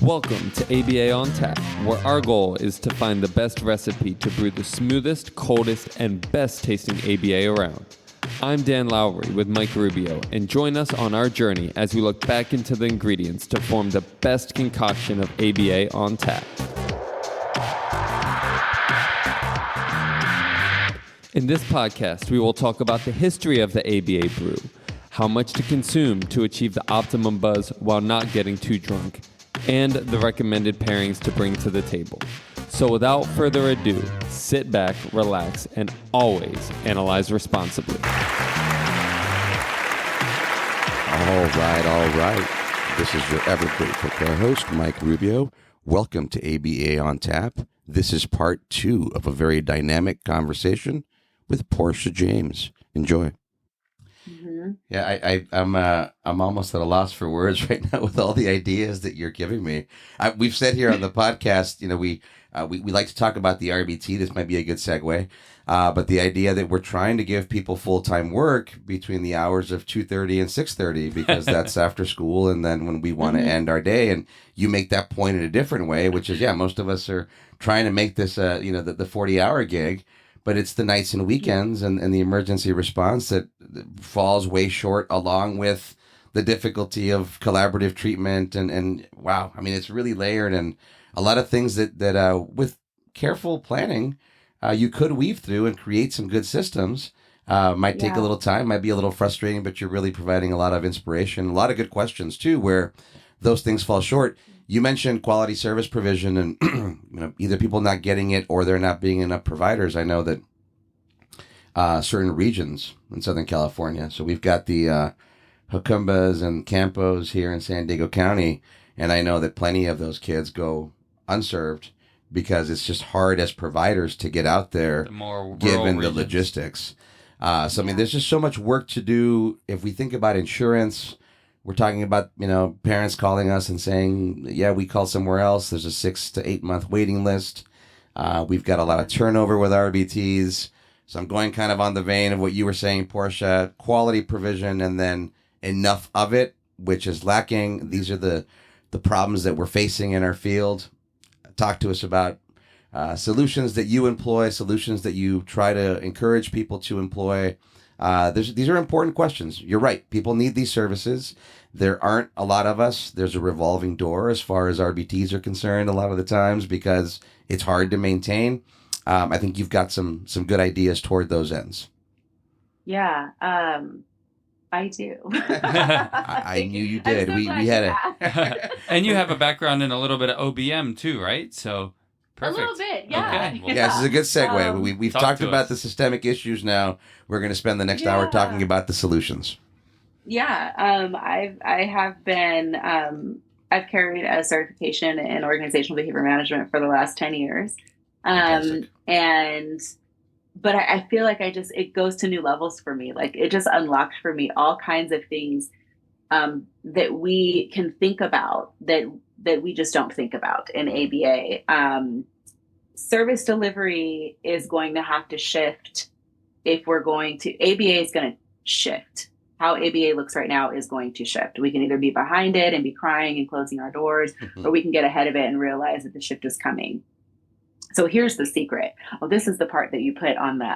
Welcome to ABA on Tap, where our goal is to find the best recipe to brew the smoothest, coldest, and best tasting ABA around. I'm Dan Lowry with Mike Rubio, and join us on our journey as we look back into the ingredients to form the best concoction of ABA on tap. In this podcast, we will talk about the history of the ABA brew, how much to consume to achieve the optimum buzz while not getting too drunk, and the recommended pairings to bring to the table. So without further ado, sit back, relax, and always analyze responsibly. All right. This is your ever grateful co-host, Mike Rubio. Welcome to ABA on Tap. This is part 2 of a very dynamic conversation with Portia James. Enjoy. Yeah, I'm almost at a loss for words right now with all the ideas that you're giving me. We've said here on the podcast, we like to talk about the RBT. This might be a good segue. But the idea that we're trying to give people full-time work between the hours of 2:30 and 6:30 because that's after school, and then when we want to end our day, and you make that point in a different way, which is, most of us are trying to make this, the 40-hour gig. But it's the nights and weekends and the emergency response that falls way short, along with the difficulty of collaborative treatment. And wow, I mean, it's really layered, and a lot of things that with careful planning, you could weave through and create some good systems. Might take a little time, might be a little frustrating, but you're really providing a lot of inspiration, a lot of good questions too, where those things fall short. You mentioned quality service provision and either people not getting it or there not being enough providers. I know that certain regions in Southern California, so we've got the Jacumbas and Campos here in San Diego County, and I know that plenty of those kids go unserved because it's just hard as providers to get out there given the logistics. I mean, there's just so much work to do. If we think about insurance, we're talking about, parents calling us and saying, we call somewhere else. There's a 6 to 8 month waiting list. We've got a lot of turnover with RBTs. So I'm going kind of on the vein of what you were saying, Portia, quality provision and then enough of it, which is lacking. These are the problems that we're facing in our field. Talk to us about solutions that you employ, solutions that you try to encourage people to employ. These are important questions. You're right. People need these services. There aren't a lot of us. There's a revolving door as far as RBTs are concerned a lot of the times because it's hard to maintain. I think you've got some good ideas toward those ends. Yeah, I do. I knew you did. We had and you have a background in a little bit of OBM too, right? So perfect. A little bit, yeah. Okay. Well, this is a good segue. We've talked about the systemic issues now. We're going to spend the next hour talking about the solutions. Yeah, I have been, I've carried a certification in organizational behavior management for the last 10 years. But I feel like it goes to new levels for me. Like it just unlocked for me all kinds of things that we can think about that we just don't think about in ABA. Service delivery is going to have to shift if we're going to, ABA is going to shift. How ABA looks right now is going to shift. We can either be behind it and be crying and closing our doors, or we can get ahead of it and realize that the shift is coming. So here's the secret. Well, this is the part that you put on the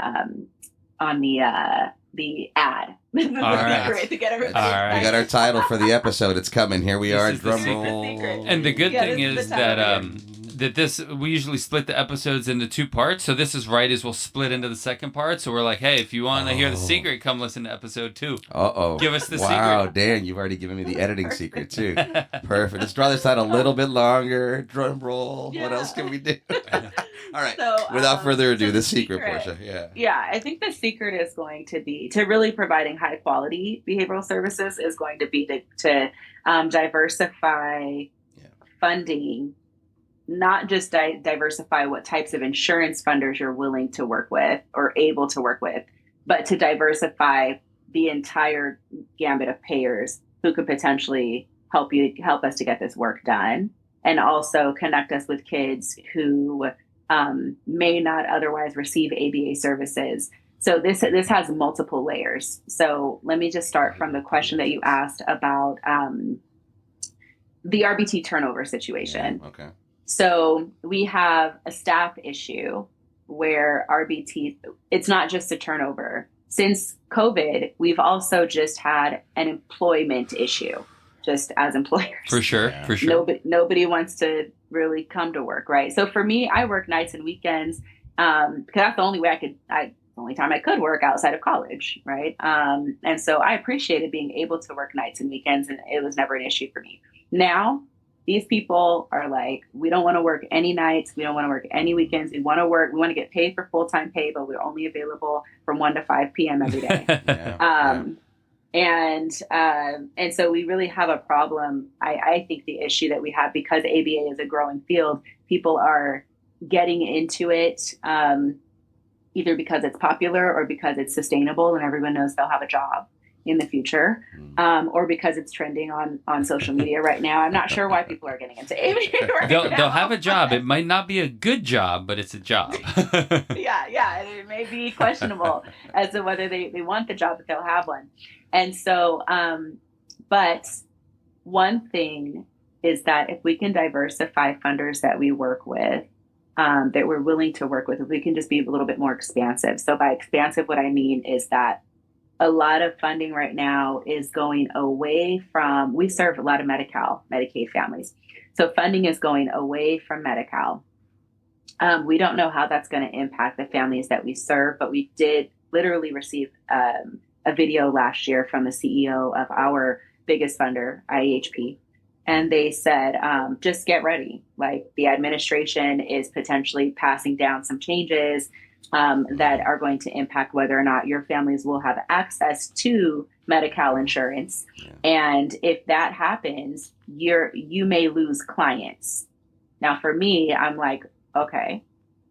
ad. This is the secret to get everybody. All right. We got our title for the episode. It's coming. Here we are. Drum roll. And the good thing is that we usually split the episodes into 2 parts. So this is right as we'll split into the second part. So we're like, hey, if you want to hear the secret, come listen to episode 2. Give us the secret. Wow, Dan, you've already given me the editing secret too. Perfect. Let's draw this out a little bit longer. Drum roll. Yeah. What else can we do? All right. So, without further ado, the secret, Portia. Yeah, I think the secret is going to be to really providing high quality behavioral services is going to be to diversify funding. Not just diversify what types of insurance funders you're willing to work with or able to work with, but to diversify the entire gambit of payers who could potentially help us to get this work done, and also connect us with kids who may not otherwise receive ABA services. So this has multiple layers. So let me just start from the question that you asked about the RBT turnover situation. Yeah, okay. So we have a staff issue where RBT, it's not just a turnover. Since COVID, we've also just had an employment issue, just as employers. For sure, Yeah. for sure. Nobody wants to really come to work, right? So for me, I work nights and weekends because that's the only way the only time I could work outside of college, right? And so I appreciated being able to work nights and weekends, and it was never an issue for me. Now, these people are like, we don't want to work any nights. We don't want to work any weekends. We want to get paid for full-time pay, but we're only available from 1 to 5 p.m. every day. And so we really have a problem. I think the issue that we have, because ABA is a growing field, people are getting into it either because it's popular or because it's sustainable and everyone knows they'll have a job in the future, or because it's trending on social media right now. I'm not sure why people are getting into ABA right now. They'll have a job. It might not be a good job, but it's a job. Yeah. It may be questionable as to whether they want the job, but they'll have one. And so, but one thing is that if we can diversify funders that we work with, that we're willing to work with, if we can just be a little bit more expansive. So by expansive, what I mean is that a lot of funding right now is going away from, we serve a lot of Medicaid families. So funding is going away from Medi-Cal. We don't know how that's going to impact the families that we serve, but we did literally receive a video last year from the CEO of our biggest funder, IEHP. And they said, just get ready. Like, the administration is potentially passing down some changes that are going to impact whether or not your families will have access to Medi-Cal insurance. Yeah. And if that happens, you may lose clients. Now, for me, I'm like, okay,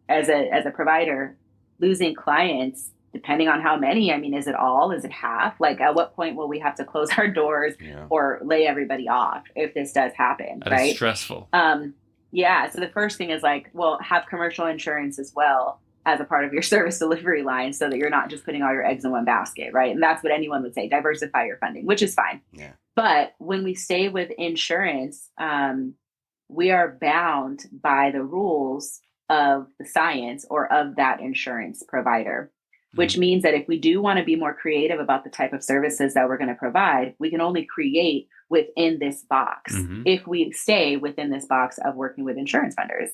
as a provider, losing clients, depending on how many, I mean, is it all? Is it half? Like, at what point will we have to close our doors or lay everybody off if this does happen? That right? is stressful. Yeah. So the first thing is like, well, have commercial insurance as well as a part of your service delivery line, so that you're not just putting all your eggs in one basket, right? And that's what anyone would say, diversify your funding, which is fine. Yeah. But when we stay with insurance, we are bound by the rules of the science or of that insurance provider, which means that if we do want to be more creative about the type of services that we're going to provide, we can only create within this box if we stay within this box of working with insurance funders.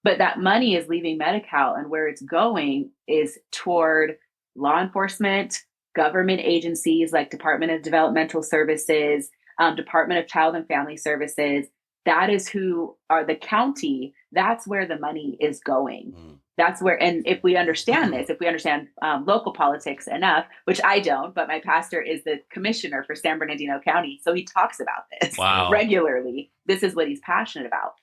But that money is leaving Medi-Cal, and where it's going is toward law enforcement, government agencies like Department of Developmental Services, Department of Child and Family Services. That is who are the county. That's where the money is going. That's where, and if we understand this, if we understand local politics enough, which I don't, but my pastor is the commissioner for San Bernardino County. So he talks about this regularly. This is what he's passionate about.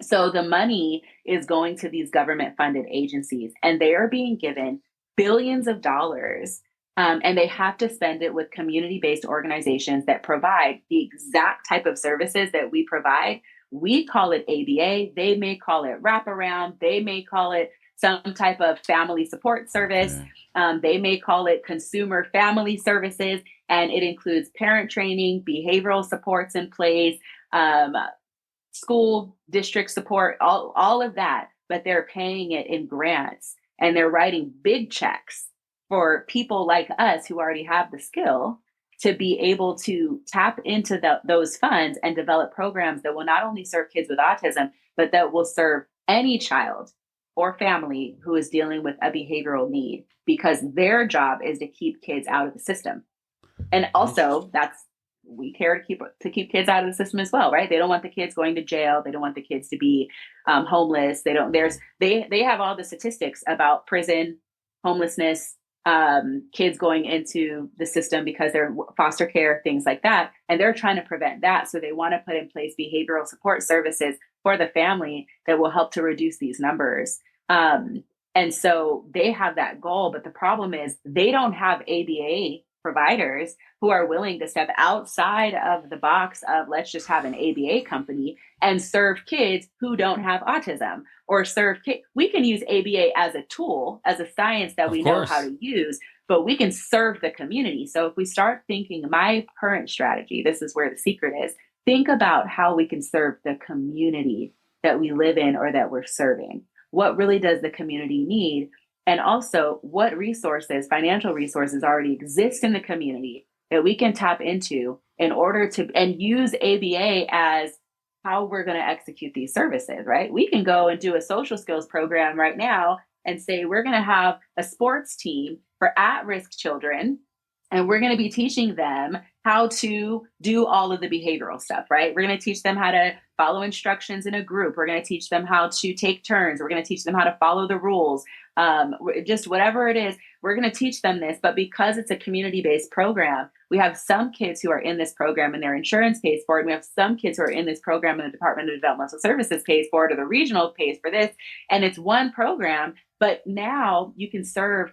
So the money is going to these government funded agencies, and they are being given billions of dollars. And they have to spend it with community-based organizations that provide the exact type of services that we provide. We call it ABA. They may call it wraparound. They may call it some type of family support service. They may call it consumer family services. And it includes parent training, behavioral supports in place, school district support, all of that. But they're paying it in grants, and they're writing big checks for people like us who already have the skill to be able to tap into those funds and develop programs that will not only serve kids with autism, but that will serve any child or family who is dealing with a behavioral need, because their job is to keep kids out of the system. And also, we care to keep kids out of the system as well, right? They don't want the kids going to jail. They don't want the kids to be homeless. They have all the statistics about prison, homelessness, kids going into the system because they're foster care, things like that. And they're trying to prevent that. So they want to put in place behavioral support services for the family that will help to reduce these numbers. And so they have that goal. But the problem is they don't have ABA providers who are willing to step outside of the box of, let's just have an ABA company and serve kids who don't have autism, or serve kids. We can use ABA as a tool, as a science that we know how to use, but we can serve the community. So if we start thinking, my current strategy, this is where the secret is, think about how we can serve the community that we live in or that we're serving. What really does the community need? And also, what resources, financial resources already exist in the community that we can tap into in order to, and use ABA as how we're going to execute these services, right? We can go and do a social skills program right now and say, we're going to have a sports team for at-risk children, and we're going to be teaching them how to do all of the behavioral stuff, right? We're going to teach them how to follow instructions in a group. We're going to teach them how to take turns. We're going to teach them how to follow the rules. Just whatever it is, we're going to teach them this. But because it's a community-based program, we have some kids who are in this program and their insurance pays for it. And we have some kids who are in this program and the Department of Developmental Services pays for it, or the regional pays for this. And it's one program, but now you can serve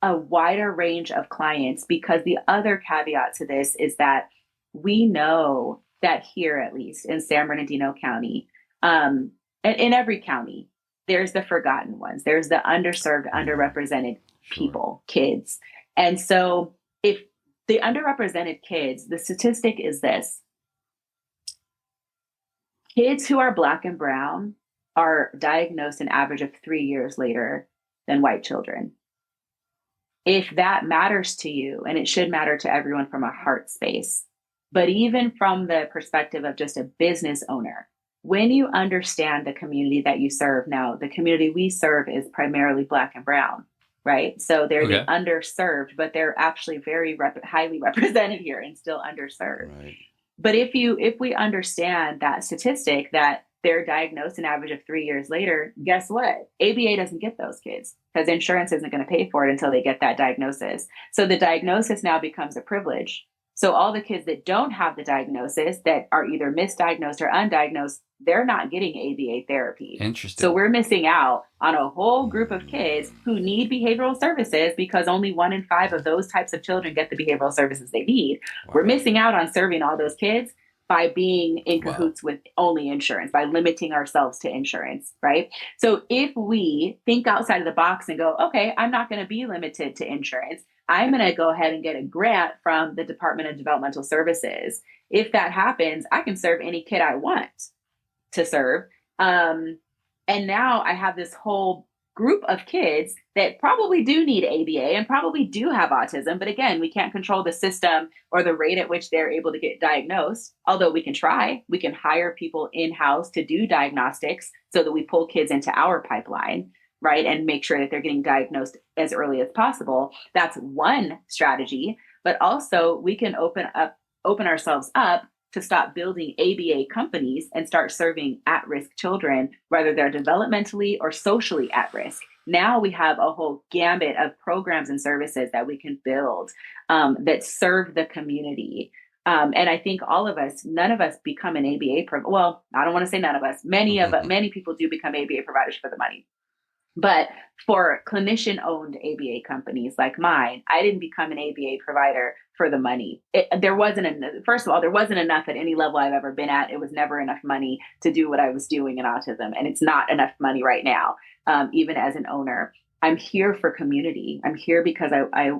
a wider range of clients, because the other caveat to this is that we know that here, at least in San Bernardino County, and in every county, there's the forgotten ones. There's the underserved, underrepresented people, kids. And so if the underrepresented kids, the statistic is this: kids who are Black and brown are diagnosed an average of 3 years later than white children. If that matters to you, and it should matter to everyone from a heart space, but even from the perspective of just a business owner, when you understand the community that you serve, now the community we serve is primarily Black and brown, right? So they're the underserved, but they're actually very highly represented here and still underserved. Right. But if we understand that statistic, that they're diagnosed an average of 3 years later, guess what? ABA doesn't get those kids because insurance isn't going to pay for it until they get that diagnosis. So the diagnosis now becomes a privilege. So all the kids that don't have the diagnosis, that are either misdiagnosed or undiagnosed, they're not getting ABA therapy. Interesting. So we're missing out on a whole group of kids who need behavioral services, because only 1 in 5 of those types of children get the behavioral services they need. Wow. We're missing out on serving all those kids by being in cahoots with only insurance, by limiting ourselves to insurance, right? So if we think outside of the box and go, okay, I'm not going to be limited to insurance, I'm going to go ahead and get a grant from the Department of Developmental Services. If that happens, I can serve any kid I want to serve. And now I have this whole group of kids that probably do need ABA and probably do have autism. But again, we can't control the system or the rate at which they're able to get diagnosed. Although we can try, we can hire people in-house to do diagnostics so that we pull kids into our pipeline, right? And make sure that they're getting diagnosed as early as possible. That's one strategy. But also we can open ourselves up to stop building ABA companies and start serving at-risk children, whether they're developmentally or socially at risk. Now we have a whole gambit of programs and services that we can build that serve the community. And I think all of us, none of us become an ABA well, I don't want to say none of us. Many people do become ABA providers for the money. But for clinician-owned ABA companies like mine, I didn't become an ABA provider for the money. First of all, there wasn't enough at any level I've ever been at. It was never enough money to do what I was doing in autism. And it's not enough money right now, even as an owner. I'm here for community. I'm here because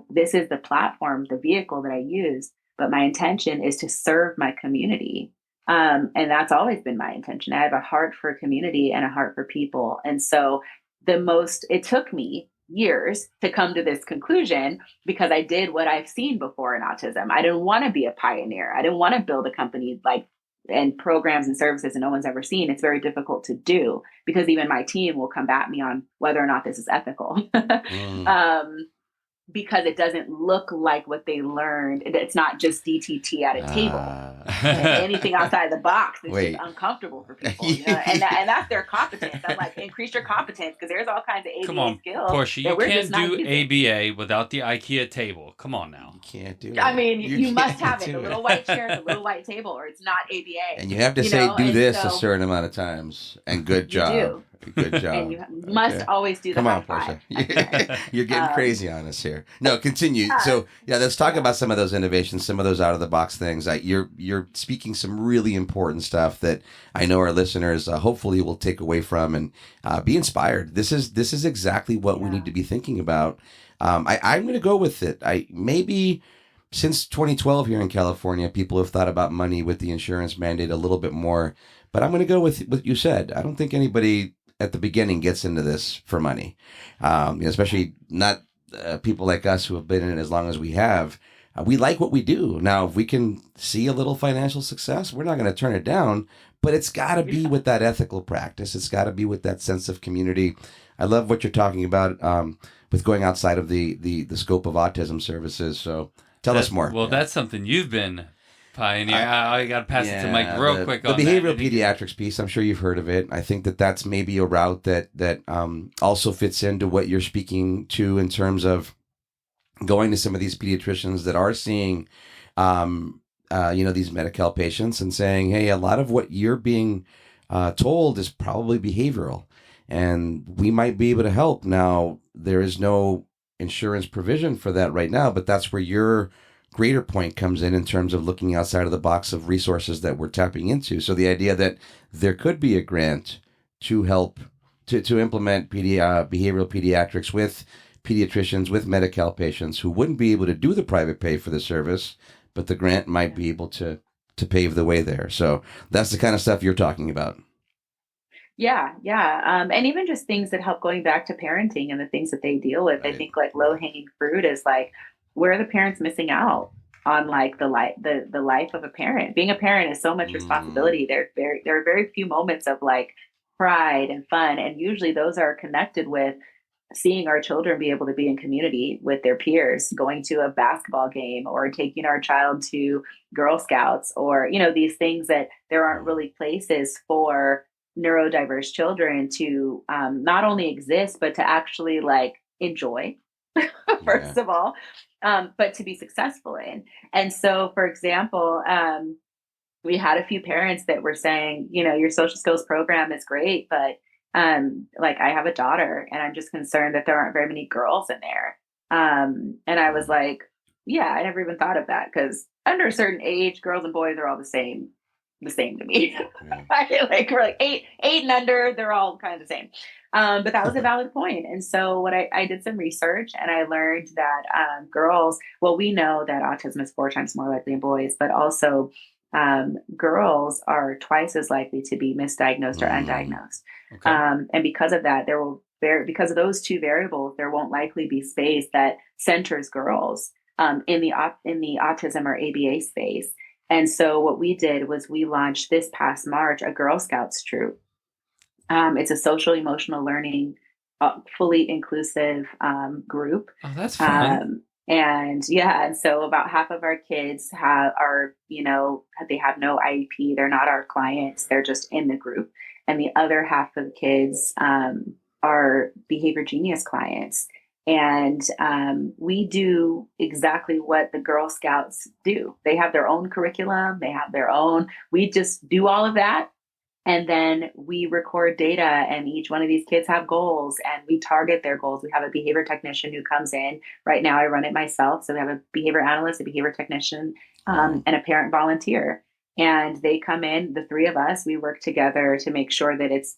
this is the platform, the vehicle that I use. But my intention is to serve my community. And that's always been my intention. I have a heart for community and a heart for people. And so it took me years to come to this conclusion, because I did what I've seen before in autism. I didn't want to be a pioneer. I didn't want to build a company and programs and services that no one's ever seen. It's very difficult to do, because even my team will come at me on whether or not this is ethical. Because it doesn't look like what they learned. It's not just DTT at a table. Anything outside of the box is just uncomfortable for people. You know? and that's their competence. I'm like, increase your competence, because there's all kinds of ABA Come on, skills. Portia, you can't do ABA without the IKEA table. Come on now. You can't do it. I mean, you must have it. The little white chair, the little white table, or it's not ABA. And you have to do this a certain amount of times. And good job. You do. Good job. And you must always do the Come on, high Portia. five. You're getting crazy on us here. No, continue. So, let's talk about some of those innovations, some of those out-of-the-box things. You're speaking some really important stuff that I know our listeners hopefully will take away from and be inspired. This is exactly what we need to be thinking about. I'm going to go with it. since 2012 here in California, people have thought about money with the insurance mandate a little bit more. But I'm going to go with what you said. I don't think anybody at the beginning gets into this for money, especially not people like us who have been in it as long as we have. We like what we do. Now, if we can see a little financial success, we're not going to turn it down, but it's got to be with that ethical practice. It's got to be with that sense of community. I love what you're talking about with going outside of the scope of autism services. So tell us more. Well, that's something you've been pioneering. I got to pass it to Mike real quick on the behavioral that. pediatrics piece. I'm sure you've heard of it. I think that's maybe a route that also fits into what you're speaking to in terms of going to some of these pediatricians that are seeing, these Medi-Cal patients and saying, hey, a lot of what you're being told is probably behavioral, and we might be able to help. Now, there is no insurance provision for that right now, but that's where your greater point comes in terms of looking outside of the box of resources that we're tapping into. So the idea that there could be a grant to help to implement behavioral pediatrics with pediatricians, with Medi-Cal patients who wouldn't be able to do the private pay for the service, but the grant might be able to pave the way there. So that's the kind of stuff you're talking about. Yeah. And even just things that help, going back to parenting and the things that they deal with. Right. I think like low hanging fruit is like, where are the parents missing out on like the life of a parent? Being a parent is so much responsibility. There are very few moments of like pride and fun. And usually those are connected with seeing our children be able to be in community with their peers, going to a basketball game or taking our child to Girl Scouts, or, these things that there aren't really places for neurodiverse children to not only exist, but to actually like enjoy, first of all, but to be successful in. And so, for example, we had a few parents that were saying, your social skills program is great, but like I have a daughter and I'm just concerned that there aren't very many girls in there. And I was like, yeah, I never even thought of that, because under a certain age, girls and boys are all the same to me. Like we're like eight and under, they're all kind of the same. But that was a valid point. And so what I did some research and I learned that girls, well, we know that autism is 4 times more likely in boys, but also girls are twice as likely to be misdiagnosed or undiagnosed. Okay. And because of that, because of those 2 variables, there won't likely be space that centers girls in the autism or ABA space. And so what we did was we launched this past March a Girl Scouts troop. It's a social emotional learning, fully inclusive group. Oh, that's fun. And so about half of our kids they have no IEP. They're not our clients. They're just in the group. And the other half of the kids are Behavior Genius clients. And we do exactly what the Girl Scouts do. They have their own curriculum. We just do all of that. And then we record data, and each one of these kids have goals, and we target their goals. We have a behavior technician who comes in. Right now I run it myself. So we have a behavior analyst, a behavior technician, and a parent volunteer. And they come in, the 3 of us, we work together to make sure that it's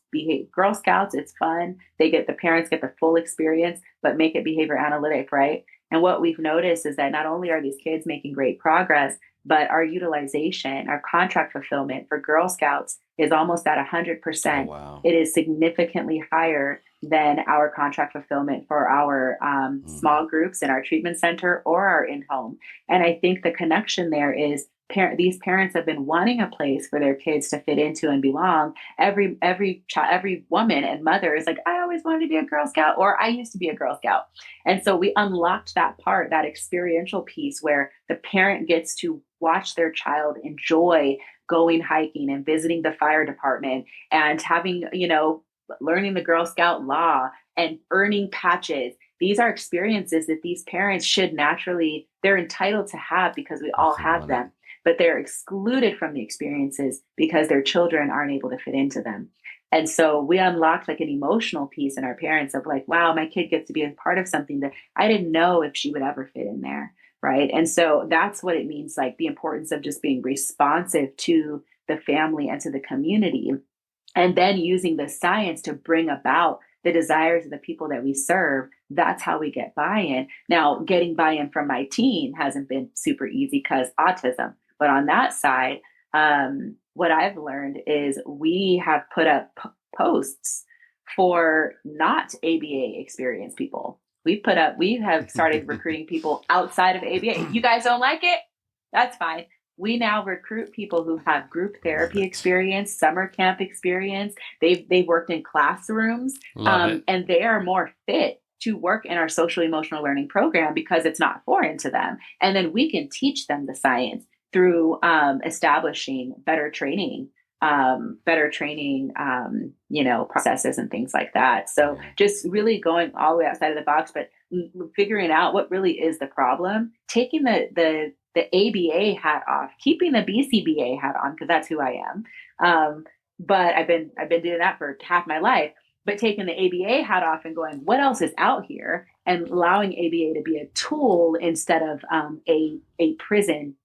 Girl Scouts, it's fun. The parents get the full experience, but make it behavior analytic, right? And what we've noticed is that not only are these kids making great progress, but our utilization, our contract fulfillment for Girl Scouts is almost at 100%. Oh, wow. It is significantly higher than our contract fulfillment for our small groups in our treatment center or our in-home. And I think the connection there is these parents have been wanting a place for their kids to fit into and belong. Every woman and mother is like, I always wanted to be a Girl Scout, or I used to be a Girl Scout. And so we unlocked that part, that experiential piece where the parent gets to watch their child enjoy going hiking and visiting the fire department and having, learning the Girl Scout law and earning patches. These are experiences that these parents they're entitled to have because we all have them. But they're excluded from the experiences because their children aren't able to fit into them. And so we unlocked like an emotional piece in our parents of like, wow, my kid gets to be a part of something that I didn't know if she would ever fit in there. Right. And so that's what it means, like the importance of just being responsive to the family and to the community, and then using the science to bring about the desires of the people that we serve, that's how we get buy-in. Now, getting buy-in from my team hasn't been super easy because autism. But on that side, what I've learned is we have put up posts for not ABA experienced people. We have started recruiting people outside of ABA. You guys don't like it? That's fine. We now recruit people who have group therapy experience, summer camp experience. They've worked in classrooms, and they are more fit to work in our social emotional learning program because it's not foreign to them. And then we can teach them the science through establishing better training, processes and things like that. So just really going all the way outside of the box, but figuring out what really is the problem, taking the ABA hat off, keeping the BCBA hat on, because that's who I am. But I've been doing that for half my life, but taking the ABA hat off and going, what else is out here? And allowing ABA to be a tool instead of a prison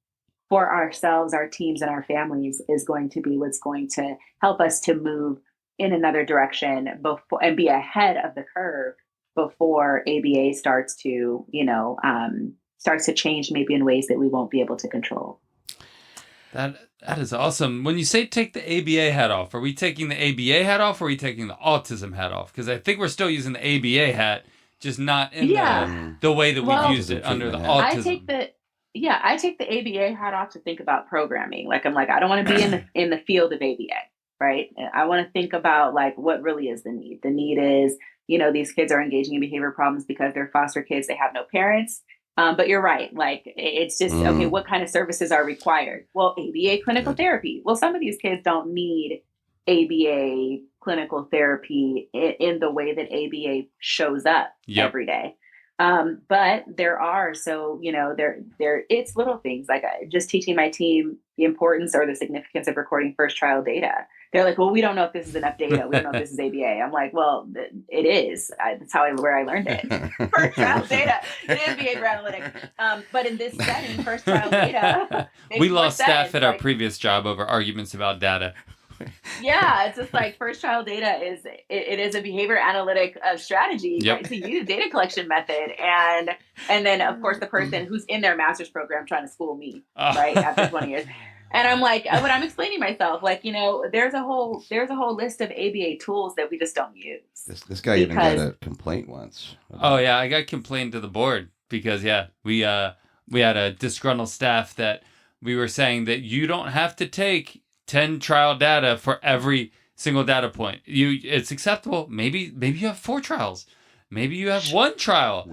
for ourselves, our teams, and our families is going to be what's going to help us to move in another direction before and be ahead of the curve before ABA starts to change maybe in ways that we won't be able to control. That is awesome. When you say take the ABA hat off, are we taking the ABA hat off or are we taking the autism hat off? Because I think we're still using the ABA hat, just not in the way that we've used it under the autism. I take the ABA hat off to think about programming. I don't want to be in the field of ABA, right? I want to think about what really is the need. The need is, these kids are engaging in behavior problems because they're foster kids. They have no parents. But you're right. It's just, okay, what kind of services are required? Well, ABA clinical therapy. Well, some of these kids don't need ABA clinical therapy in the way that ABA shows up every day. But there are, it's little things just teaching my team the importance or the significance of recording first trial data. They're like, well, we don't know if this is enough data. We don't know if this is ABA. I'm like, well, it is. That's where I learned it. First trial data. It is behavior analytics. But in this setting, first trial data. We lost staff at our previous job over arguments about data. Yeah, it's just first trial data is a behavior analytic strategy, right? To use data collection method, and then of course the person who's in their master's program trying to school me, right, after 20 years. And I'm like, when I'm explaining myself, there's a whole list of ABA tools that we just don't use. This guy even got a complaint once. Oh yeah, I got complained to the board because we had a disgruntled staff that we were saying that you don't have to take 10 trial data for every single data point. It's acceptable. Maybe you have 4 trials. Maybe you have 1 trial.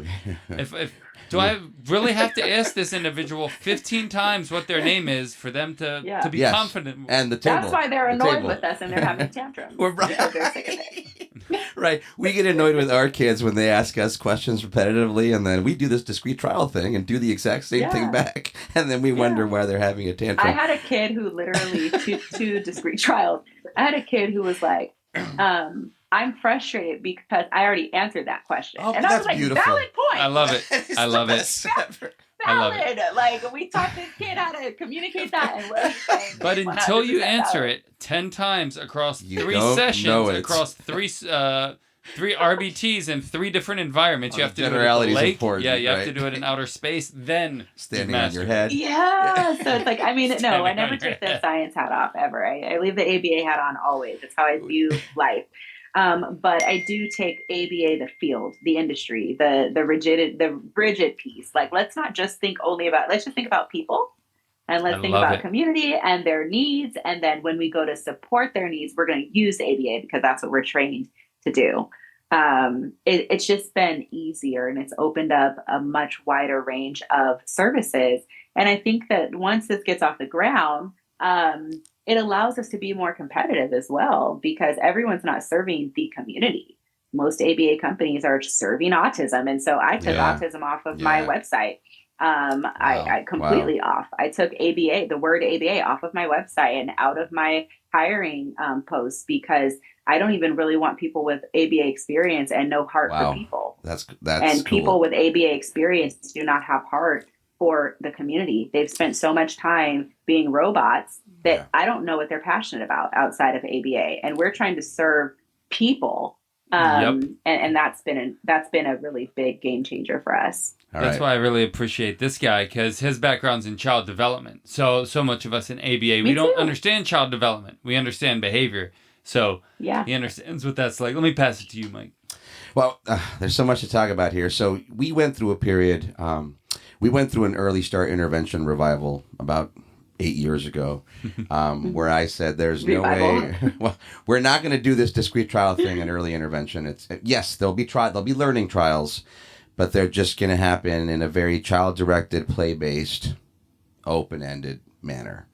Do I really have to ask this individual 15 times what their name is for them to be confident? And the table. That's why they're annoyed with us and they're having tantrums. We're right. They're sick of it. Right. We get annoyed with our kids when they ask us questions repetitively, and then we do this discrete trial thing and do the exact same thing back. And then we wonder why they're having a tantrum. I had a kid who literally, two discrete trials, I had a kid who was like, I'm frustrated because I already answered that question. Oh, and I was like, beautiful. Valid point. I love it. I love it. Valid. We taught this kid how to communicate that. And we're saying, but until you answer it 10 times across 3 sessions, across 3 RBTs in 3 different environments, you have to do it at the lake. Important, you have to do it in outer space, then standing on your head. Yeah. So it's I never take the science hat off ever. I leave the ABA hat on always. It's how I view life. But I do take ABA, the field, the industry, the rigid piece. Let's not just think let's just think about people, and let's think about community and their needs. And then when we go to support their needs, we're going to use ABA because that's what we're trained to do. It's just been easier, and it's opened up a much wider range of services. And I think that once this gets off the ground, it allows us to be more competitive as well, because everyone's not serving the community. Most ABA companies are serving autism. And so I took autism off of my website. I completely off. I took ABA, the word ABA, off of my website and out of my hiring posts, because I don't even really want people with ABA experience and no heart for people. That's and people with ABA experience do not have heart for the community. They've spent so much time being robots that I don't know what they're passionate about outside of ABA. And we're trying to serve people And that's been a really big game changer for us. That's why I really appreciate this guy, because his background's in child development. So much of us in ABA, we don't understand child development. We understand behavior. So he understands what that's like. Let me pass it to you, Mike. Well, there's so much to talk about here. So we went through a period, we went through an early start intervention revival about 8 years ago, where I said there's no way, well, we're not going to do this discrete trial thing in early intervention. Yes, there'll be learning trials, but they're just going to happen in a very child-directed, play-based, open-ended manner.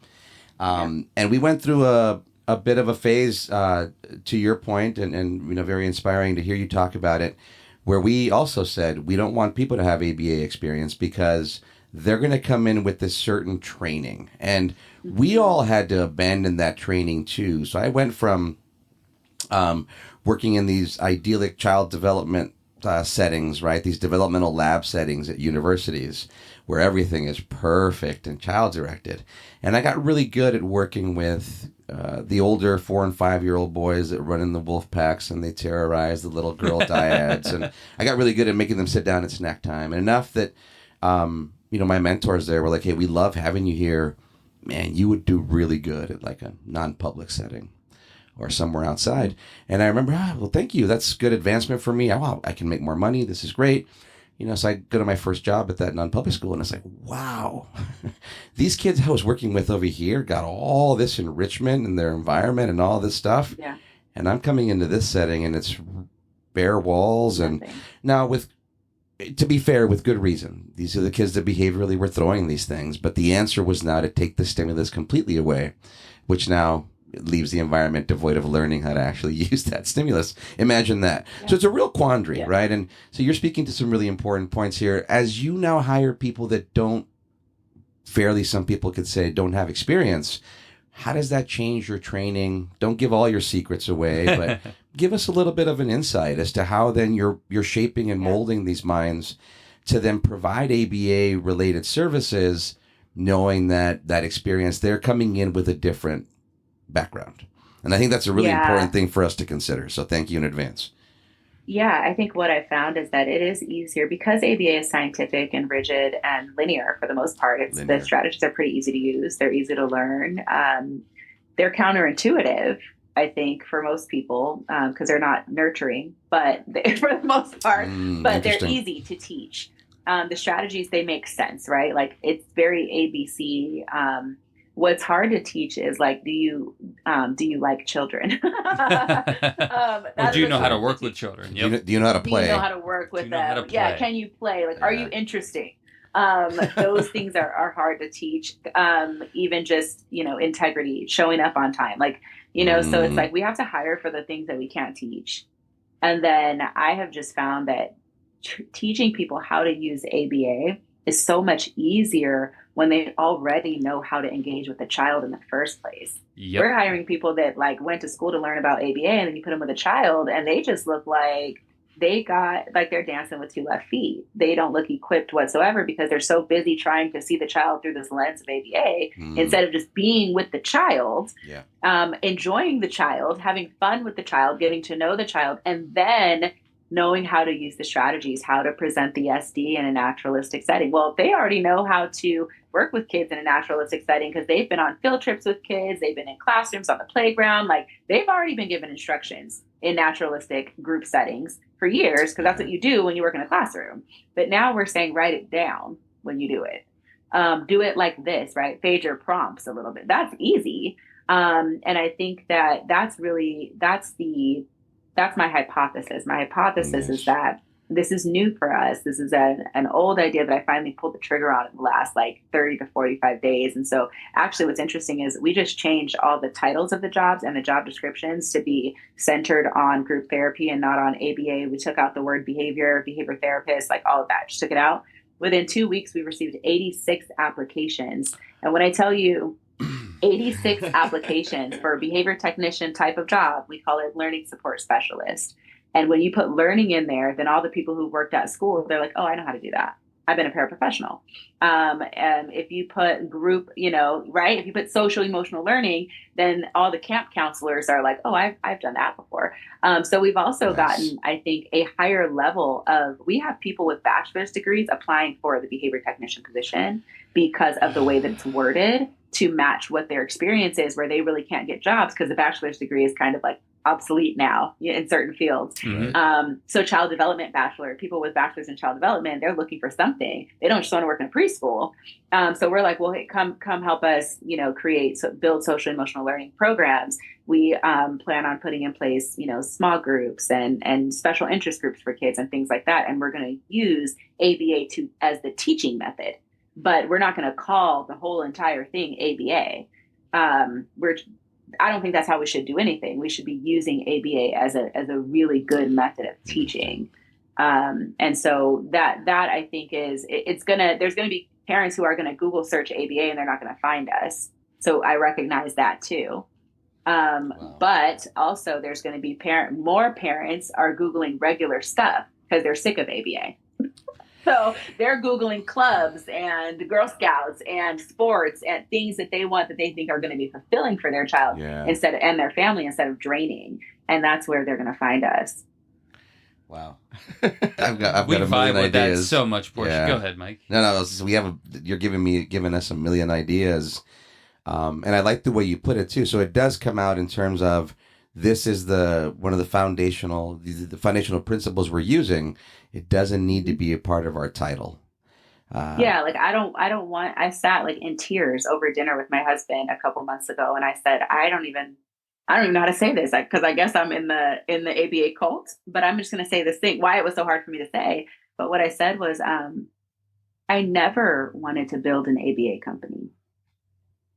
And we went through a bit of a phase, to your point, and very inspiring to hear you talk about it, where we also said we don't want people to have ABA experience because they're going to come in with this certain training. And we all had to abandon that training too. So I went from working in these idyllic child development settings, right? These developmental lab settings at universities where everything is perfect and child directed. And I got really good at working with the older 4 and 5 year old boys that run in the wolf packs and they terrorize the little girl dyads. And I got really good at making them sit down at snack time. And enough that, my mentors there were like, hey, we love having you here. Man, you would do really good at like a non-public setting or somewhere outside. And I remember, well, thank you. That's good advancement for me. Wow, I can make more money. This is great. So I go to my first job at that non-public school, and it's like, wow, these kids I was working with over here got all this enrichment in their environment and all this stuff. Yeah. And I'm coming into this setting, and it's bare walls. And now, to be fair, with good reason. These are the kids that behaviorally were throwing these things. But the answer was now to take the stimulus completely away, which now leaves the environment devoid of learning how to actually use that stimulus. Imagine that. Yeah. So it's a real quandary, right? And so you're speaking to some really important points here. As you now hire people that some people could say, don't have experience, how does that change your training? Don't give all your secrets away, but give us a little bit of an insight as to how then you're shaping and molding these minds to then provide ABA-related services, knowing that experience, they're coming in with a different background. And I think that's a really important thing for us to consider. So thank you in advance. Yeah, I think what I found is that it is easier because ABA is scientific and rigid and linear for the most part. The strategies are pretty easy to use. They're easy to learn. They're counterintuitive, I think, for most people because they're not nurturing, but for the most part, but they're easy to teach. The strategies, they make sense, right? Like it's very ABC. What's hard to teach is like, do you like children? Or do you know how to work with children? Yep. Do you know how to play? Do you know how to work with them? Yeah, can you play? Like, are you interesting? Those things are hard to teach. Even just, integrity, showing up on time. Like, so it's like we have to hire for the things that we can't teach. And then I have just found that teaching people how to use ABA is so much easier when they already know how to engage with the child in the first place. Yep. We're hiring people that like went to school to learn about ABA, and then you put them with a child and they just look like they're dancing with 2 left feet. They don't look equipped whatsoever because they're so busy trying to see the child through this lens of ABA instead of just being with the child, enjoying the child, having fun with the child, getting to know the child, and then knowing how to use the strategies, how to present the SD in a naturalistic setting. Well, they already know how to work with kids in a naturalistic setting because they've been on field trips with kids. They've been in classrooms on the playground. Like they've already been given instructions in naturalistic group settings for years because that's what you do when you work in a classroom. But now we're saying, write it down when you do it. Do it like this, right? Fade your prompts a little bit. That's easy. And I think that's my hypothesis. My hypothesis is that this is new for us. This is an old idea that I finally pulled the trigger on in the last 30 to 45 days. And so actually what's interesting is we just changed all the titles of the jobs and the job descriptions to be centered on group therapy and not on ABA. We took out the word behavior therapist, all of that, just took it out. Within 2 weeks, we received 86 applications. And when I tell you 86 applications for a behavior technician type of job, we call it learning support specialist. And when you put learning in there, then all the people who worked at school, they're like, oh, I know how to do that. I've been a paraprofessional. And if you put group, right? If you put social emotional learning, then all the camp counselors are like, oh, I've done that before. So we've also gotten, I think, a higher level of, we have people with bachelor's degrees applying for the behavior technician position because of the way that it's worded to match what their experience is, where they really can't get jobs because the bachelor's degree is kind of like obsolete now in certain fields. Mm-hmm. So child development bachelor, people with bachelors in child development, they're looking for something. They don't just want to work in a preschool. So we're like, well, hey, come help us, build social emotional learning programs. We plan on putting in place, small groups and special interest groups for kids and things like that. And we're going to use ABA as the teaching method, but we're not going to call the whole entire thing ABA. I don't think that's how we should do anything. We should be using ABA as a really good method of teaching. And so that I think there's going to be parents who are going to Google search ABA and they're not going to find us. So I recognize that too. Wow. But also there's going to be more parents are Googling regular stuff because they're sick of ABA. So they're Googling clubs and Girl Scouts and sports and things that they want, that they think are going to be fulfilling for their child and their family, instead of draining. And that's where they're going to find us. Wow. I've got we a vibe million with ideas. that so much, Portia. Yeah. Go ahead, Mike. No. You're giving us a million ideas. And I like the way you put it too. So it does come out in terms of, this is one of the foundational principles we're using. It doesn't need to be a part of our title. Like I sat like in tears over dinner with my husband a couple months ago, and I said, I don't even know how to say this, because I guess I'm in the ABA cult, but I'm just going to say this thing, why it was so hard for me to say. But what I said was, I never wanted to build an ABA company.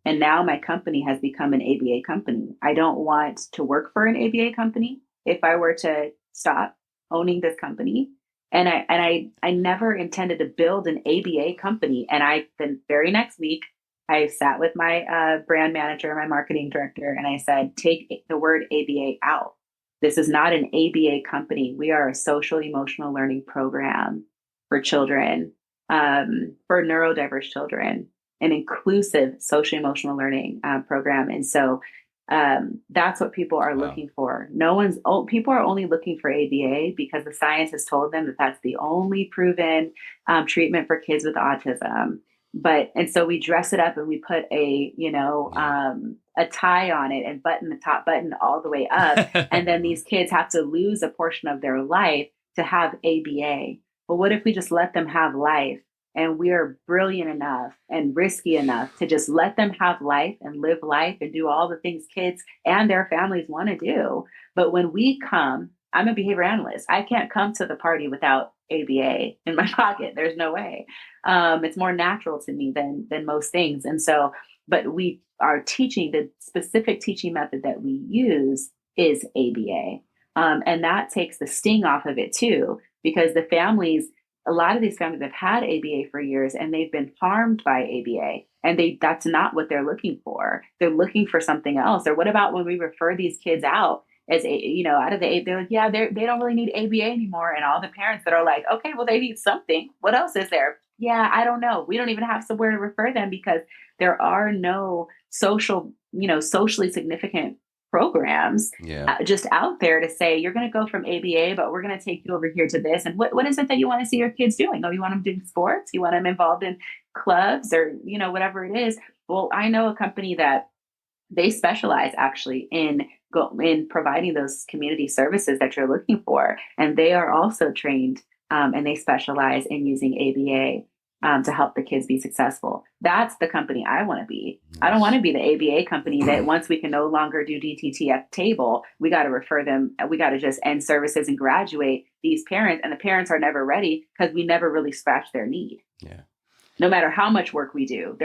And now my company has become an ABA company. I don't want to work for an ABA company if I were to stop owning this company. And I never intended to build an ABA company. And the very next week, I sat with my brand manager, my marketing director, and I said, take the word ABA out. This is not an ABA company. We are a social emotional learning program for children, for neurodiverse children, an inclusive social emotional learning program. And so that's what people are looking for. People are only looking for ABA because the science has told them that that's the only proven treatment for kids with autism. And so we dress it up and we put a tie on it and button the top button all the way up. And then these kids have to lose a portion of their life to have ABA. But what if we just let them have life? And we are brilliant enough and risky enough to just let them have life and live life and do all the things kids and their families want to do. But when we come, I'm a behavior analyst. I can't come to the party without ABA in my pocket. There's no way. It's more natural to me than most things. And so, but we are teaching, the specific teaching method that we use is ABA. And that takes the sting off of it too, because a lot of these families have had ABA for years and they've been harmed by ABA, and that's not what they're looking for. They're looking for something else. Or what about when we refer these kids out as out of the ABA, they're like, they don't really need ABA anymore. And all the parents that are like, okay, well, they need something. What else is there? Yeah, I don't know. We don't even have somewhere to refer them because there are no socially significant programs just out there to say, you're going to go from ABA, but we're going to take you over here to this. And what is it that you want to see your kids doing? Oh, you want them doing sports? You want them involved in clubs or, whatever it is. Well, I know a company that they specialize actually in providing those community services that you're looking for. And they are also trained and they specialize in using ABA to help the kids be successful. That's the company I want to be. I don't want to be the ABA company that once we can no longer do DTT at the table, we got to refer them. We got to just end services and graduate these parents. And the parents are never ready because we never really scratch their need. Yeah. No matter how much work we do,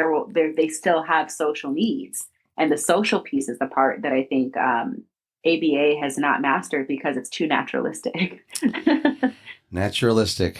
they still have social needs. And the social piece is the part that I think ABA has not mastered because it's too naturalistic. Naturalistic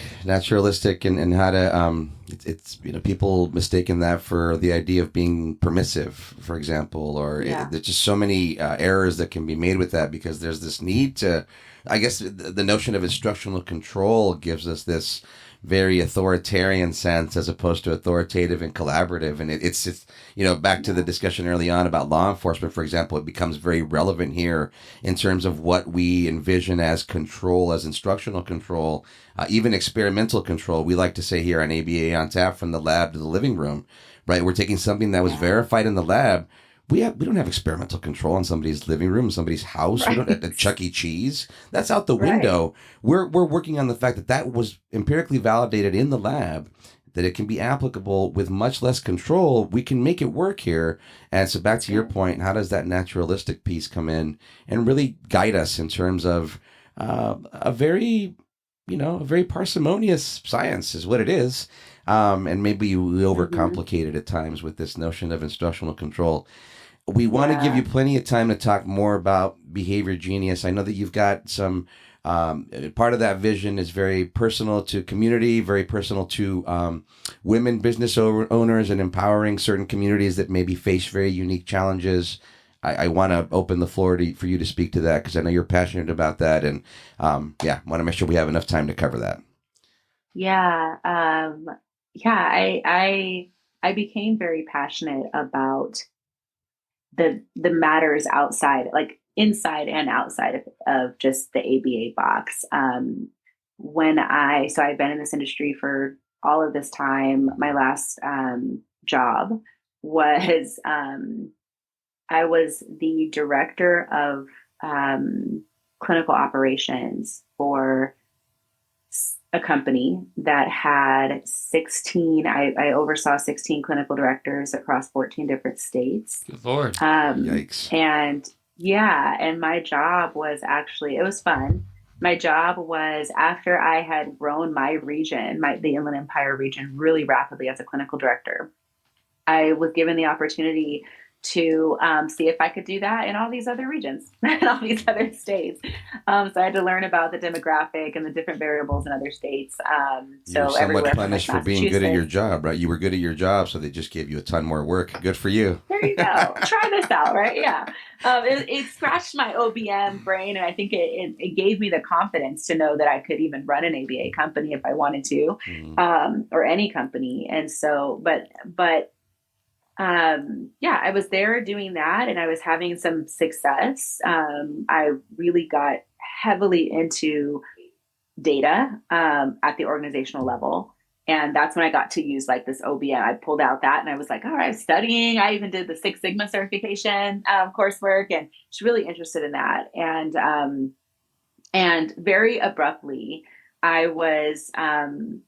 and how to it's people mistaken that for the idea of being permissive, for example, or there's just so many errors that can be made with that, because there's this need to, I guess the notion of instructional control gives us this very authoritarian sense as opposed to authoritative and collaborative. And it's just, back to the discussion early on about law enforcement, for example, it becomes very relevant here in terms of what we envision as control, as instructional control, even experimental control. We like to say here on ABA on Tap, from the lab to the living room, right? We're taking something that was verified in the lab. We don't have experimental control in somebody's living room, somebody's house. Right. We don't have the Chuck E. Cheese. That's out the window. We're working on the fact that was empirically validated in the lab, that it can be applicable with much less control. We can make it work here. And so back to your point, how does that naturalistic piece come in and really guide us in terms of a very parsimonious science is what it is. And maybe we overcomplicate it at times with this notion of instructional control. We want to give you plenty of time to talk more about Behavior Genius. I know that you've got some, part of that vision is very personal to community, very personal to women business owners, and empowering certain communities that maybe face very unique challenges. I want to open the floor for you to speak to that, because I know you're passionate about that. And want to make sure we have enough time to cover that. Yeah. I became very passionate about the matters outside, like inside and outside of just the ABA box. So I've been in this industry for all of this time. My last job was I was the director of clinical operations for a company that had 16, I oversaw 16 clinical directors across 14 different states. Good Lord. Yikes. And my job was it was fun. My job was, after I had grown my region, the Inland Empire region, really rapidly as a clinical director, I was given the opportunity to see if I could do that in all these other regions and all these other states. So I had to learn about the demographic and the different variables in other states. You were somewhat punished for being good at your job, right? You were good at your job, so they just gave you a ton more work. Good for you. There you go. Try this out, right? Yeah. It scratched my OBM brain, and I think it gave me the confidence to know that I could even run an ABA company if I wanted to, or any company. And so, I was there doing that, and I was having some success. I really got heavily into data at the organizational level. And that's when I got to use like this OBM. I pulled out that and I was like, all right, studying. I even did the Six Sigma certification coursework, and was really interested in that. And very abruptly, I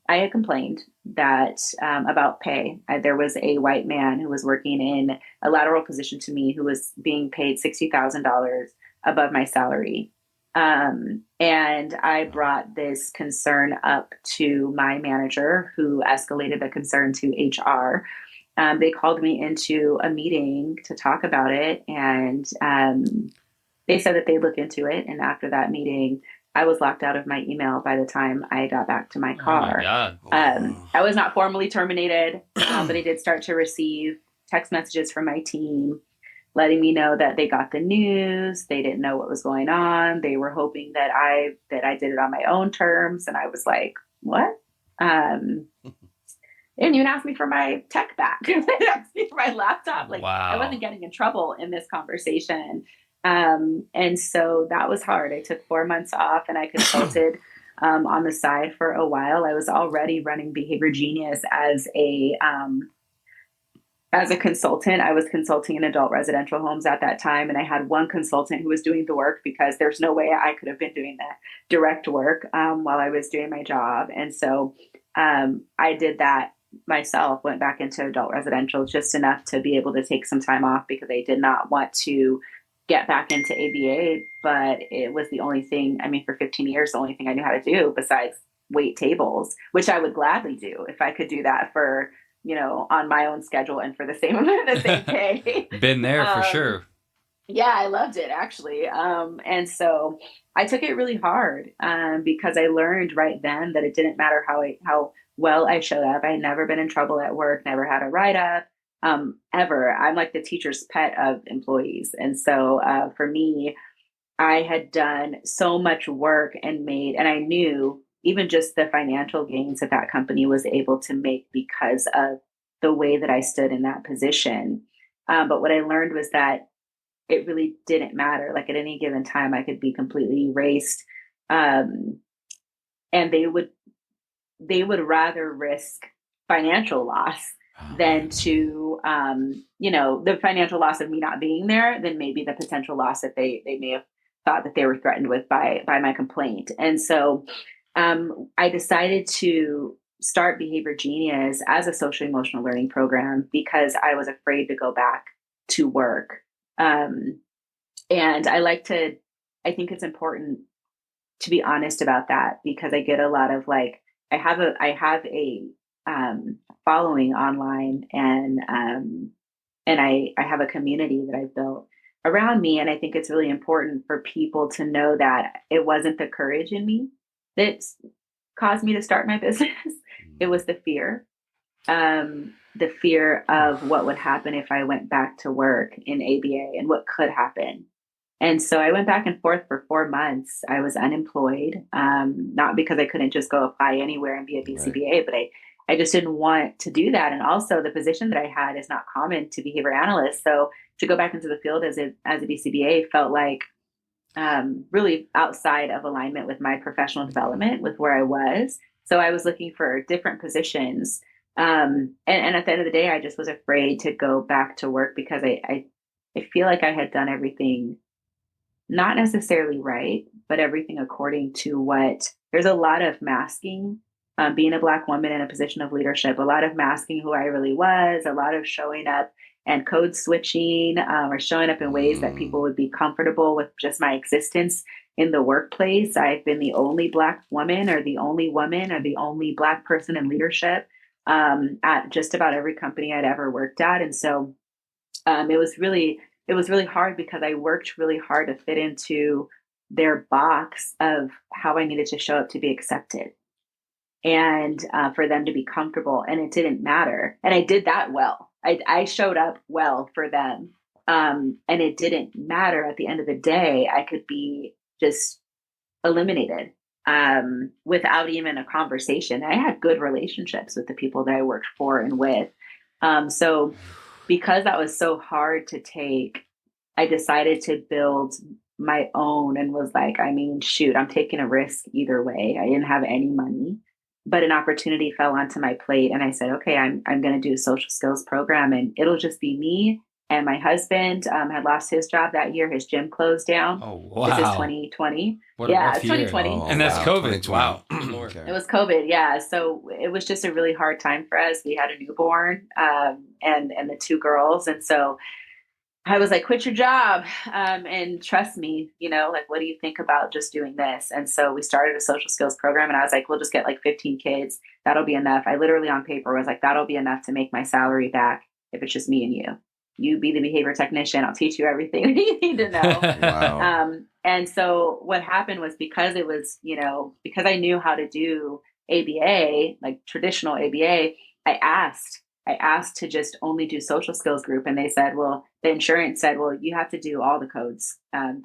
had complained that about pay. There was a white man who was working in a lateral position to me who was being paid $60,000 above my salary. And I brought this concern up to my manager, who escalated the concern to HR. They called me into a meeting to talk about it, and they said that they'd look into it. And after that meeting, I was locked out of my email by the time I got back to my car. Oh my God. I was not formally terminated, but I did start to receive text messages from my team letting me know that they got the news. They didn't know what was going on. They were hoping that I did it on my own terms. And I was like, what? They didn't even ask me for my tech back. They asked me for my laptop. Like, wow. I wasn't getting in trouble in this conversation. And so that was hard. I took 4 months off, and I consulted on the side for a while. I was already running Behavior Genius as a consultant. I was consulting in adult residential homes at that time, and I had one consultant who was doing the work, because there's no way I could have been doing the direct work while I was doing my job. And so I did that myself, went back into adult residential just enough to be able to take some time off, because I did not want to get back into ABA, but it was the only thing, for 15 years, the only thing I knew how to do besides wait tables, which I would gladly do if I could do that for, on my own schedule and for the same pay. Been there for sure. Yeah, I loved it actually. And so I took it really hard because I learned right then that it didn't matter how well I showed up. I had never been in trouble at work, never had a write-up. Ever. I'm like the teacher's pet of employees. And so for me, I had done so much work and I knew even just the financial gains that that company was able to make because of the way that I stood in that position. But what I learned was that it really didn't matter. Like at any given time, I could be completely erased. And they would rather risk financial loss than to, the financial loss of me not being there than maybe the potential loss that they may have thought that they were threatened with by my complaint. And so I decided to start Behavior Genius as a social emotional learning program because I was afraid to go back to work. And I think it's important to be honest about that because I get a lot of I have a following online and I have a community that I've built around me. And I think it's really important for people to know that it wasn't the courage in me that caused me to start my business. It was the fear of what would happen if I went back to work in ABA and what could happen. And so I went back and forth for 4 months. I was unemployed, not because I couldn't just go apply anywhere and be a BCBA, but I just didn't want to do that. And also the position that I had is not common to behavior analysts. So to go back into the field as a BCBA felt like really outside of alignment with my professional development, with where I was. So I was looking for different positions. And at the end of the day, I just was afraid to go back to work because I feel like I had done everything not necessarily right, but everything according to what there's a lot of masking, being a Black woman in a position of leadership, a lot of masking who I really was, a lot of showing up and code switching or showing up in ways that people would be comfortable with just my existence in the workplace. I've been the only Black woman or the only woman or the only Black person in leadership at just about every company I'd ever worked at. And so it was really hard because I worked really hard to fit into their box of how I needed to show up to be accepted and for them to be comfortable. And it didn't matter. And I did that well. I showed up well for them. And it didn't matter. At the end of the day, I could be just eliminated without even a conversation. I had good relationships with the people that I worked for and with. So because that was so hard to take, I decided to build my own and was like, shoot, I'm taking a risk either way. I didn't have any money, but an opportunity fell onto my plate. And I said, okay, I'm going to do a social skills program and it'll just be me. And my husband had lost his job that year. His gym closed down. Oh, wow. This is 2020. What a rough year. 2020. Oh, And that's wow. COVID. Wow. Okay. It was COVID. Yeah. So it was just a really hard time for us. We had a newborn and the 2 girls. And so I was like, quit your job and trust me, what do you think about just doing this? And so we started a social skills program and I was like, we'll just get 15 kids. That'll be enough. I literally on paper was like, that'll be enough to make my salary back if it's just me and you. You be the behavior technician. I'll teach you everything you need to know. Wow. And so what happened was because it was, because I knew how to do ABA, traditional ABA, I asked to just only do social skills group. And they said, well, the insurance said, well, you have to do all the codes.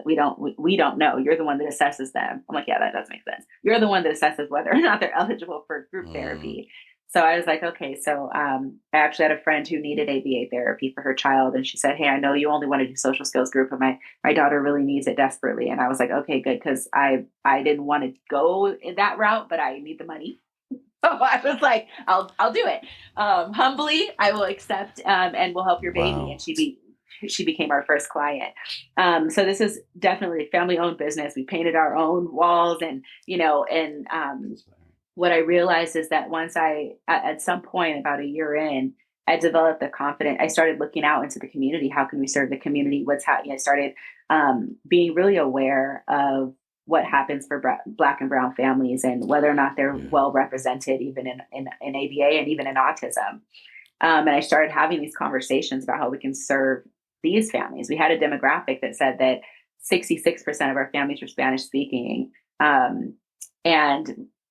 We don't know. You're the one that assesses them. I'm like, yeah, that does make sense. You're the one that assesses whether or not they're eligible for group therapy. So I was like, okay. So I actually had a friend who needed ABA therapy for her child. And she said, hey, I know you only want to do social skills group, but my daughter really needs it desperately. And I was like, okay, good. Cause I didn't want to go in that route, but I need the money. So I was like, I'll do it. Humbly, I will accept and we'll help your baby. Wow. And she became our first client. So this is definitely a family owned business. We painted our own walls and what I realized is that once at some point about a year in, I developed the confidence. I started looking out into the community. How can we serve the community? What's happening? I started being really aware of what happens for Black and Brown families and whether or not they're well represented, even in ABA and even in autism. And I started having these conversations about how we can serve these families. We had a demographic that said that 66% of our families were Spanish speaking, and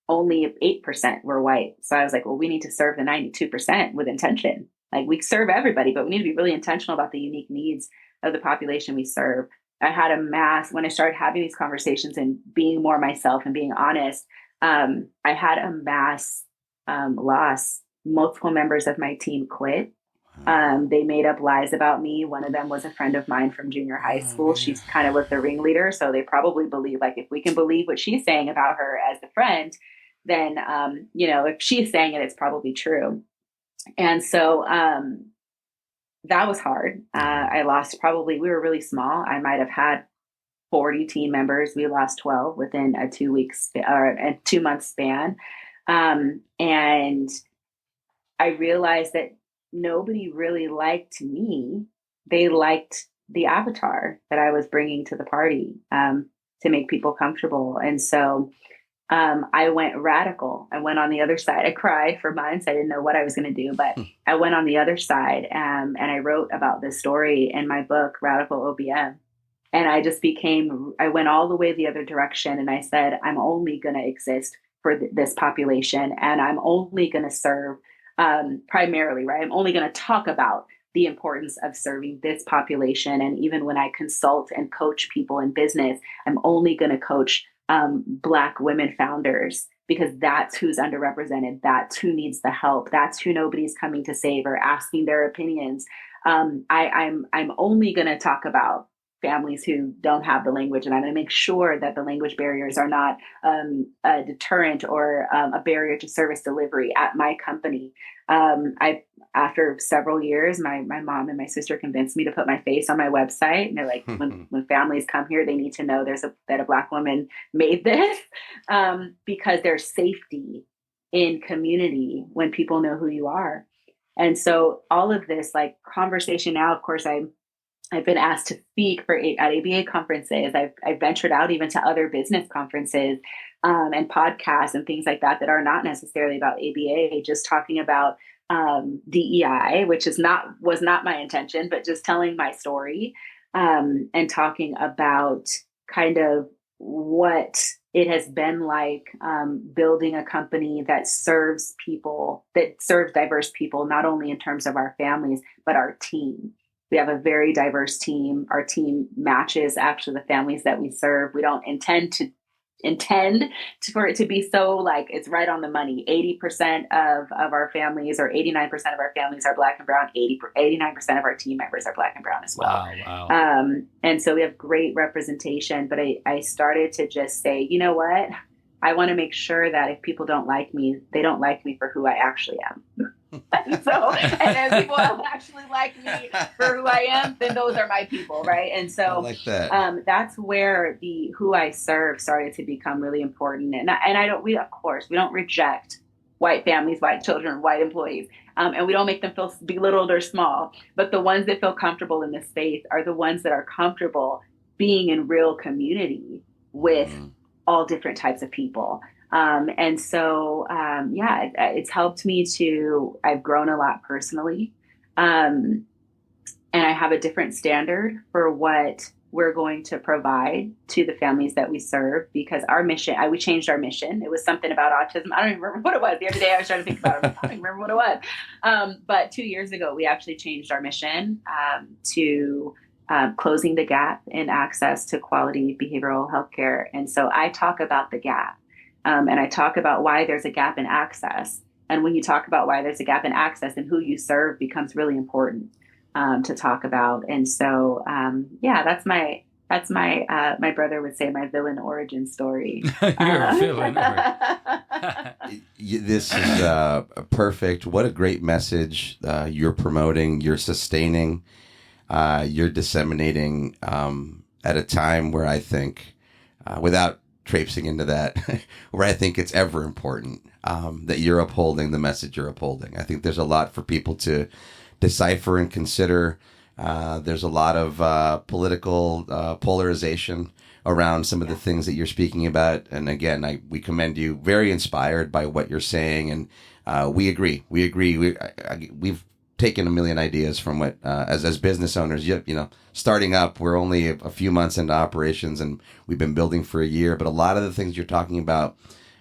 only 8% were white. So I was like, well, we need to serve the 92% with intention. We serve everybody, but we need to be really intentional about the unique needs of the population we serve. I had when I started having these conversations and being more myself and being honest, I had a mass loss. Multiple members of my team quit. They made up lies about me. One of them was a friend of mine from junior high school. She's kind of was the ringleader. So they probably believe, like, if we can believe what she's saying about her as a friend, then, if she's saying it, it's probably true. And so that was hard. I lost we were really small. I might have had 40 team members. We lost 12 within a 2-month span. And I realized that nobody really liked me. They liked the avatar that I was bringing to the party to make people comfortable. And so I went radical. I went on the other side. I cried for months. I didn't know what I was going to do, but I went on the other side and I wrote about this story in my book, Radical OBM. And I went all the way the other direction. And I said, I'm only going to exist for this population. And I'm only going to serve primarily, right? I'm only going to talk about the importance of serving this population. And even when I consult and coach people in business, I'm only going to coach Black women founders, because that's who's underrepresented. That's who needs the help. That's who nobody's coming to save or asking their opinions. I'm only going to talk about families who don't have the language, and I'm going to make sure that the language barriers are not a deterrent or a barrier to service delivery at my company. After several years, my mom and my sister convinced me to put my face on my website, and they're like, when families come here, they need to know that a Black woman made this, because there's safety in community when people know who you are. And so all of this, like, conversation now, of course, I've been asked to speak at ABA conferences. I've ventured out even to other business conferences and podcasts and things like that are not necessarily about ABA, just talking about DEI, which was not my intention, but just telling my story and talking about kind of what it has been like building a company that serves diverse people, not only in terms of our families, but our team. We have a very diverse team. Our team matches actually the families that we serve. We don't intend for it to be so like it's right on the money. 80% of our families, or 89% of our families, are Black and brown. 89% of our team members are Black and brown as well. Wow. And so we have great representation. But I started to just say, you know what? I want to make sure that if people don't like me, they don't like me for who I actually am. And if people actually like me for who I am, then those are my people, right? And so I like that. That's where the who I serve started to become really important. And we don't reject white families, white children, white employees, and we don't make them feel belittled or small. But the ones that feel comfortable in this space are the ones that are comfortable being in real community with all different types of people. And so, it's helped me I've grown a lot personally. And I have a different standard for what we're going to provide to the families that we serve, because our mission, we changed our mission. It was something about autism. I don't even remember what it was. The other day I was trying to think about it. I don't even remember what it was. But 2 years ago, we actually changed our mission to closing the gap in access to quality behavioral health care. And so I talk about the gap. And I talk about why there's a gap in access. And when you talk about why there's a gap in access, and who you serve becomes really important to talk about. And so, that's my brother would say, my villain origin story. You're a villain. This is perfect. What a great message you're promoting, you're sustaining, you're disseminating at a time where I think, without traipsing into that, where I think it's ever important that you're upholding the message you're upholding. I think there's a lot for people to decipher and consider. There's a lot of political polarization around some of the things that you're speaking about. And again, we commend you. Very inspired by what you're saying. And we agree. We've taken a million ideas from what, as business owners, starting up, we're only a few months into operations and we've been building for a year. But a lot of the things you're talking about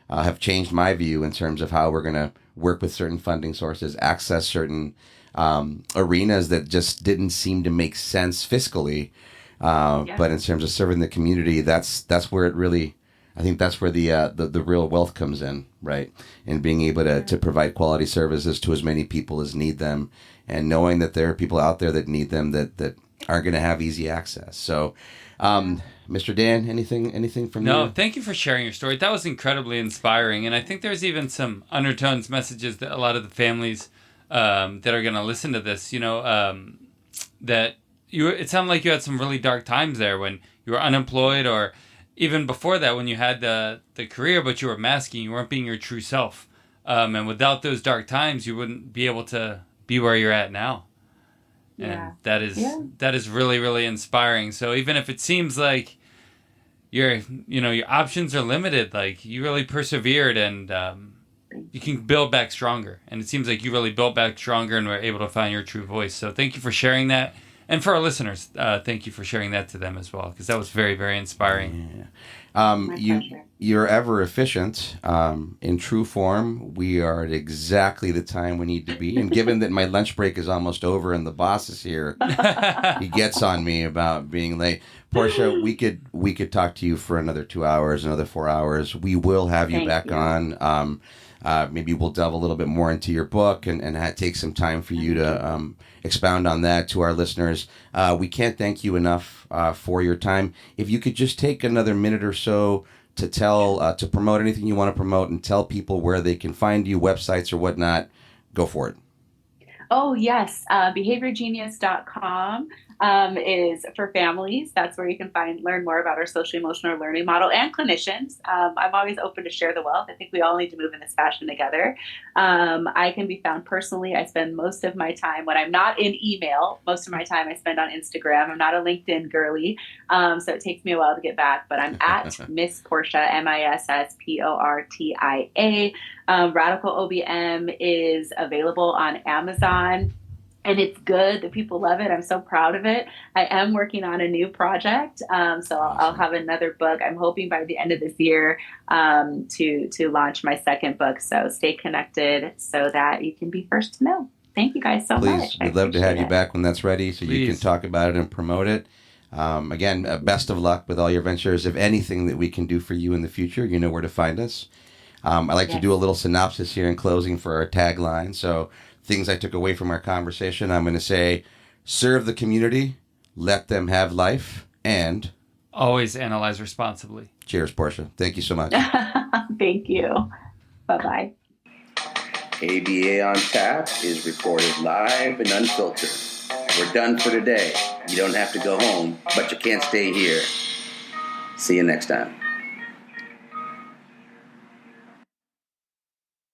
have changed my view in terms of how we're going to work with certain funding sources, access certain arenas that just didn't seem to make sense fiscally. But in terms of serving the community, that's where it really I think that's where the real wealth comes in, right? And being able to provide quality services to as many people as need them, and knowing that there are people out there that need them that aren't going to have easy access. So, Mr. Dan, anything from you? No, thank you for sharing your story. That was incredibly inspiring, and I think there's even some undertones, messages that a lot of the families that are going to listen to this, that it sounded like you had some really dark times there when you were unemployed, or even before that when you had the career, but you were masking, you weren't being your true self. And without those dark times, you wouldn't be able to be where you're at now. And that is really, really inspiring. So even if it seems like your options are limited, like you really persevered, and you can build back stronger. And it seems like you really built back stronger and were able to find your true voice. So thank you for sharing that. And for our listeners, thank you for sharing that to them as well, because that was very, very inspiring. Yeah. You're ever efficient. In true form, we are at exactly the time we need to be. And given that my lunch break is almost over and the boss is here, he gets on me about being late. Portia, we could talk to you for another 2 hours, another 4 hours. We will have you back on. Maybe we'll delve a little bit more into your book and take some time for you to expound on that to our listeners. We can't thank you enough for your time. If you could just take another minute or so to to promote anything you want to promote and tell people where they can find you, websites or whatnot, go for it. Oh, yes. BehaviorGenius.com is for families. That's where you can learn more about our social emotional learning model, and clinicians. I'm always open to share the wealth. I think we all need to move in this fashion together. I can be found personally. I spend most of my time, when I'm not in email, most of my time I spend on Instagram. I'm not a LinkedIn girly, so it takes me a while to get back, but I'm at Miss Portia, MISSPORTIA. Radical OBM is available on Amazon, and it's good. The people love it. I'm so proud of it. I am working on a new project, so I'll have another book. I'm hoping by the end of this year to launch my second book. So stay connected so that you can be first to know. Thank you guys so much. Please, we'd love to have you back when that's ready, so you can talk about it and promote it. Again, best of luck with all your ventures. If anything that we can do for you in the future, you know where to find us. I like to do a little synopsis here in closing for our tagline. So things I took away from our conversation, I'm going to say, serve the community, let them have life, and always analyze responsibly. Cheers, Portia. Thank you so much. Thank you. Bye-bye. ABA on Tap is recorded live and unfiltered. We're done for today. You don't have to go home, but you can't stay here. See you next time.